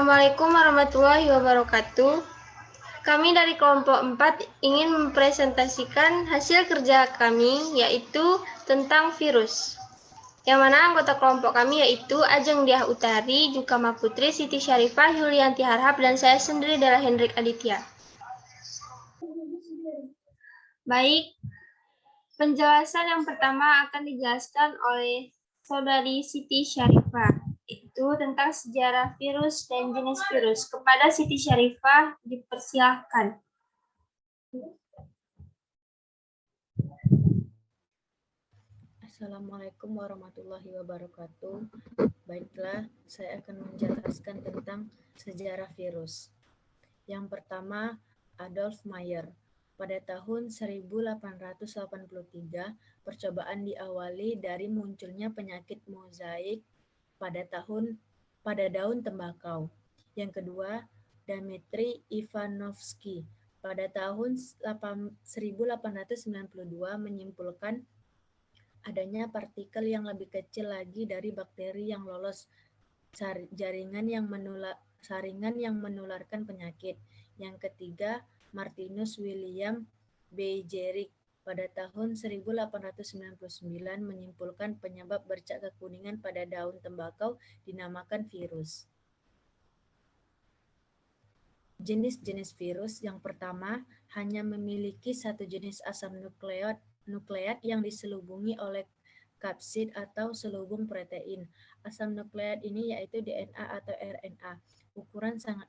Assalamualaikum warahmatullahi wabarakatuh. Kami dari kelompok 4 ingin mempresentasikan hasil kerja kami, yaitu tentang virus. Yang mana anggota kelompok kami yaitu Ajeng Diah Utari, Jukama Putri, Siti Syarifah, Yulianti Harhab, dan saya sendiri adalah Hendrik Aditya. Baik, penjelasan yang pertama akan dijelaskan oleh Saudari Siti Syarifah, itu tentang sejarah virus dan jenis virus. Kepada Siti Syarifah, dipersilahkan. Assalamualaikum warahmatullahi wabarakatuh. Baiklah, saya akan menjelaskan tentang sejarah virus. Yang pertama, Adolf Meyer. Pada tahun 1883, percobaan diawali dari munculnya penyakit mozaik pada daun tembakau. Yang kedua, Dmitri Ivanovsky pada tahun 1892 menyimpulkan adanya partikel yang lebih kecil lagi dari bakteri yang lolos saringan yang menularkan penyakit. Yang ketiga, Martinus William Beijerinck pada tahun 1899 menyimpulkan penyebab bercak kekuningan pada daun tembakau dinamakan virus. Jenis-jenis virus yang pertama hanya memiliki satu jenis asam nukleat yang diselubungi oleh kapsid atau selubung protein. Asam nukleat ini yaitu DNA atau RNA.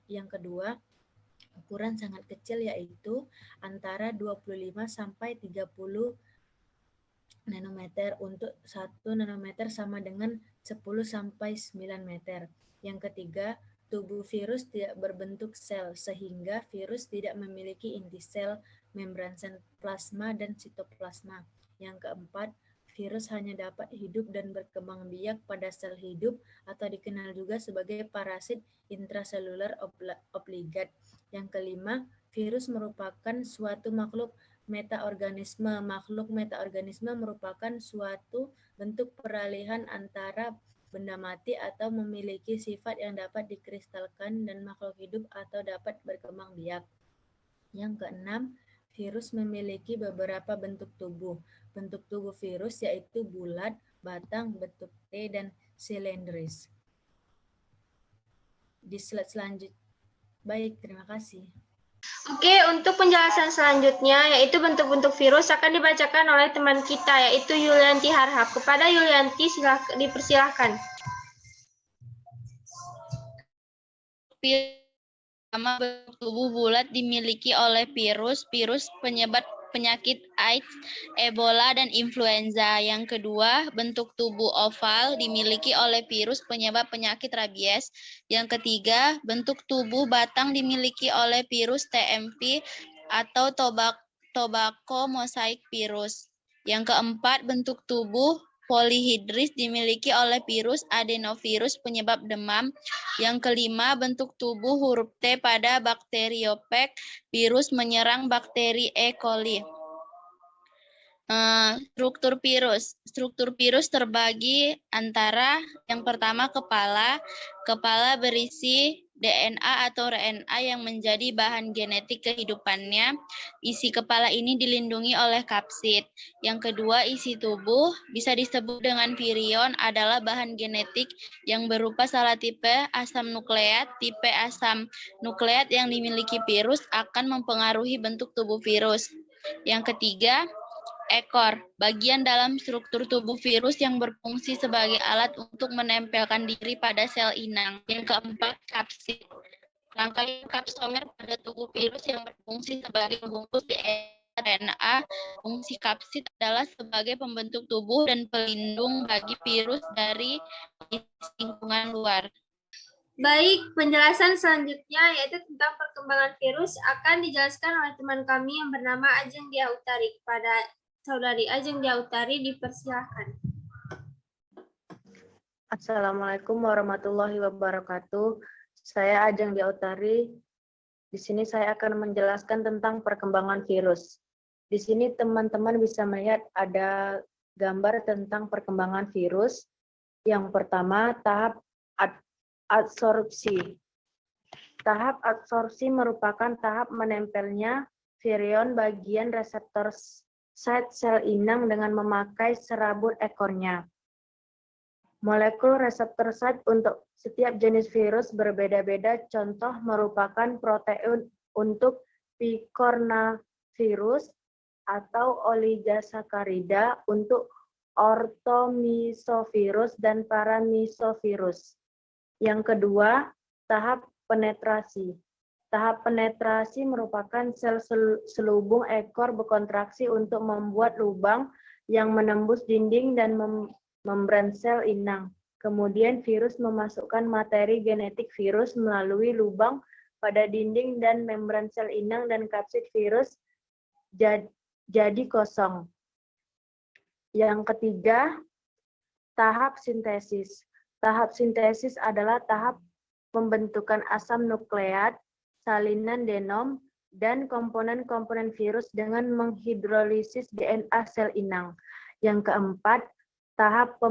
Yang kedua, ukuran sangat kecil yaitu antara 25 sampai 30 nanometer. Untuk 1 nanometer sama dengan 10 sampai 9 meter. Yang ketiga, tubuh virus tidak berbentuk sel sehingga virus tidak memiliki inti sel, membran sel plasma dan sitoplasma. Yang keempat, virus hanya dapat hidup dan berkembang biak pada sel hidup atau dikenal juga sebagai parasit intraseluler obligat. Yang kelima, virus merupakan suatu makhluk metaorganisme. Makhluk metaorganisme merupakan suatu bentuk peralihan antara benda mati atau memiliki sifat yang dapat dikristalkan dan makhluk hidup atau dapat berkembang biak. Yang keenam, virus memiliki beberapa bentuk tubuh. Bentuk tubuh virus yaitu bulat, batang, bentuk T, dan silindris. Di slide selanjutnya. Baik, terima kasih. Oke, untuk penjelasan selanjutnya yaitu bentuk-bentuk virus akan dibacakan oleh teman kita yaitu Yulianti Harhab. Kepada Yulianti dipersilahkan. Pertama, bentuk tubuh bulat dimiliki oleh virus penyebab penyakit AIDS, Ebola, dan influenza. Yang kedua, bentuk tubuh oval dimiliki oleh virus penyebab penyakit rabies. Yang ketiga, bentuk tubuh batang dimiliki oleh virus TMV atau tobacco mosaic virus. Yang keempat, bentuk tubuh polihidris dimiliki oleh virus adenovirus penyebab demam. Yang kelima, bentuk tubuh huruf T pada bakteriophag, virus menyerang bakteri E. coli. Struktur virus. Struktur virus terbagi antara yang pertama kepala berisi DNA atau RNA yang menjadi bahan genetik kehidupannya. Isi kepala ini dilindungi oleh kapsid. Yang kedua, isi tubuh bisa disebut dengan virion adalah bahan genetik yang berupa salah tipe asam nukleat. Tipe asam nukleat yang dimiliki virus akan mempengaruhi bentuk tubuh virus. Yang ketiga, ekor, bagian dalam struktur tubuh virus yang berfungsi sebagai alat untuk menempelkan diri pada sel inang. Yang keempat, kapsid. Rangkaian kapsomer pada tubuh virus yang berfungsi sebagai pembungkus RNA. Fungsi kapsid adalah sebagai pembentuk tubuh dan pelindung bagi virus dari lingkungan luar. Baik, penjelasan selanjutnya yaitu tentang perkembangan virus akan dijelaskan oleh teman kami yang bernama Ajeng Diah Utari. Kepada Saudari Ajeng Diah Utari dipersilahkan. Assalamualaikum warahmatullahi wabarakatuh. Saya Ajeng Diah Utari. Di sini saya akan menjelaskan tentang perkembangan virus. Di sini teman-teman bisa melihat ada gambar tentang perkembangan virus. Yang pertama, tahap adsorpsi. Tahap absorpsi merupakan tahap menempelnya virion bagian reseptor site sel inang dengan memakai serabut ekornya. Molekul reseptor site untuk setiap jenis virus berbeda-beda. Contoh merupakan protein untuk picornavirus atau oligosakarida untuk ortomisovirus dan paramisovirus. Yang kedua, tahap penetrasi. Tahap penetrasi merupakan sel selubung ekor berkontraksi untuk membuat lubang yang menembus dinding dan membran sel inang. Kemudian virus memasukkan materi genetik virus melalui lubang pada dinding dan membran sel inang dan kapsid virus jadi kosong. Yang ketiga, tahap sintesis. Tahap sintesis adalah tahap pembentukan asam nukleat, salinan genom, dan komponen-komponen virus dengan menghidrolisis DNA sel inang. Yang keempat, tahap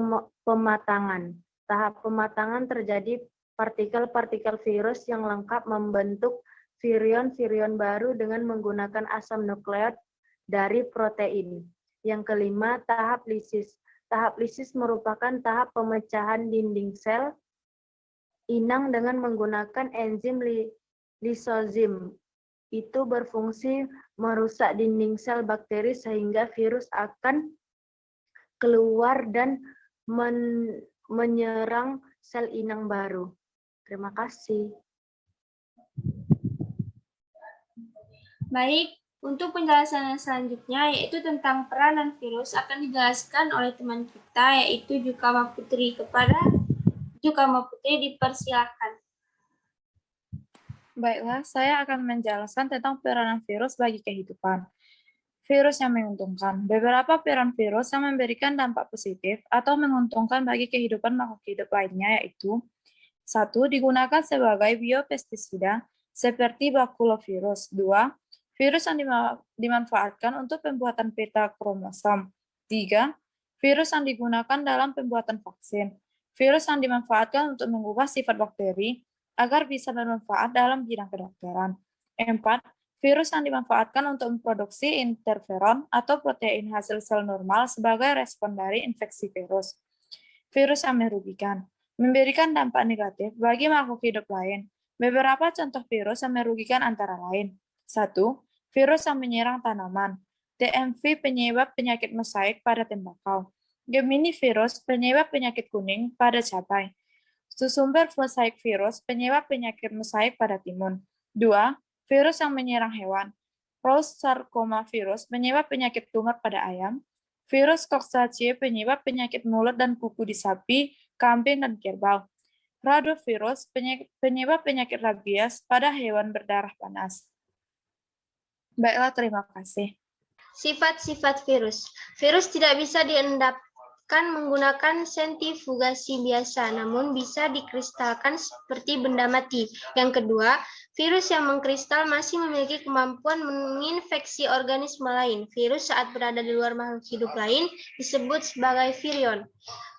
pematangan. Tahap pematangan terjadi partikel-partikel virus yang lengkap membentuk virion-virion baru dengan menggunakan asam nukleat dari protein. Yang kelima, tahap lisis. Tahap lisis merupakan tahap pemecahan dinding sel inang dengan menggunakan enzim lisozim. Itu berfungsi merusak dinding sel bakteri sehingga virus akan keluar dan menyerang sel inang baru. Terima kasih. Baik, untuk penjelasan yang selanjutnya yaitu tentang peranan virus akan dijelaskan oleh teman kita yaitu Jukama Putri. Kepada Jukama Putri dipersilakan. Baiklah, saya akan menjelaskan tentang peranan virus bagi kehidupan. Virus yang menguntungkan. Beberapa peran virus yang memberikan dampak positif atau menguntungkan bagi kehidupan makhluk hidup lainnya yaitu 1. Digunakan sebagai biopestisida seperti bakulovirus. 2. Virus yang dimanfaatkan untuk pembuatan peta kromosom. 3. Virus yang digunakan dalam pembuatan vaksin. Virus yang dimanfaatkan untuk mengubah sifat bakteri agar bisa bermanfaat dalam bidang kedokteran. 4. Virus yang dimanfaatkan untuk memproduksi interferon atau protein hasil sel normal sebagai respon dari infeksi virus. Virus yang merugikan. Memberikan dampak negatif bagi makhluk hidup lain. Beberapa contoh virus yang merugikan antara lain. 1. Virus yang menyerang tanaman. DMV penyebab penyakit mosaik pada tembakau. Gemini virus penyebab penyakit kuning pada cabai. Susumber mosaik virus penyebab penyakit mosaik pada timun. 2. Virus yang menyerang hewan. Rous sarcoma virus penyebab penyakit tumor pada ayam. Virus Coxsackie penyebab penyakit mulut dan kuku di sapi, kambing, dan kerbau. Rhabdovirus penyebab penyakit rabies pada hewan berdarah panas. Baiklah, terima kasih. Sifat-sifat virus. Virus tidak bisa diendapkan menggunakan sentrifugasi biasa, namun bisa dikristalkan seperti benda mati. Yang kedua, virus yang mengkristal masih memiliki kemampuan menginfeksi organisme lain. Virus saat berada di luar makhluk hidup lain disebut sebagai virion.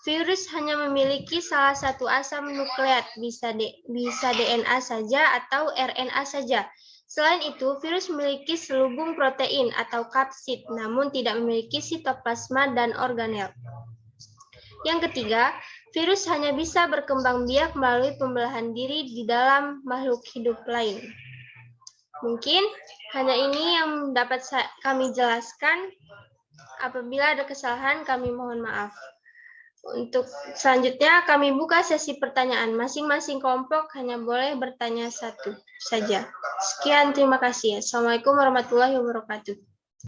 Virus hanya memiliki salah satu asam nukleat, bisa DNA saja atau RNA saja. Selain itu, virus memiliki selubung protein atau kapsid, namun tidak memiliki sitoplasma dan organel. Yang ketiga, virus hanya bisa berkembang biak melalui pembelahan diri di dalam makhluk hidup lain. Mungkin hanya ini yang dapat kami jelaskan. Apabila ada kesalahan, kami mohon maaf. Untuk selanjutnya, kami buka sesi pertanyaan. Masing-masing kelompok hanya boleh bertanya satu saja. Sekian, terima kasih. Assalamualaikum warahmatullahi wabarakatuh.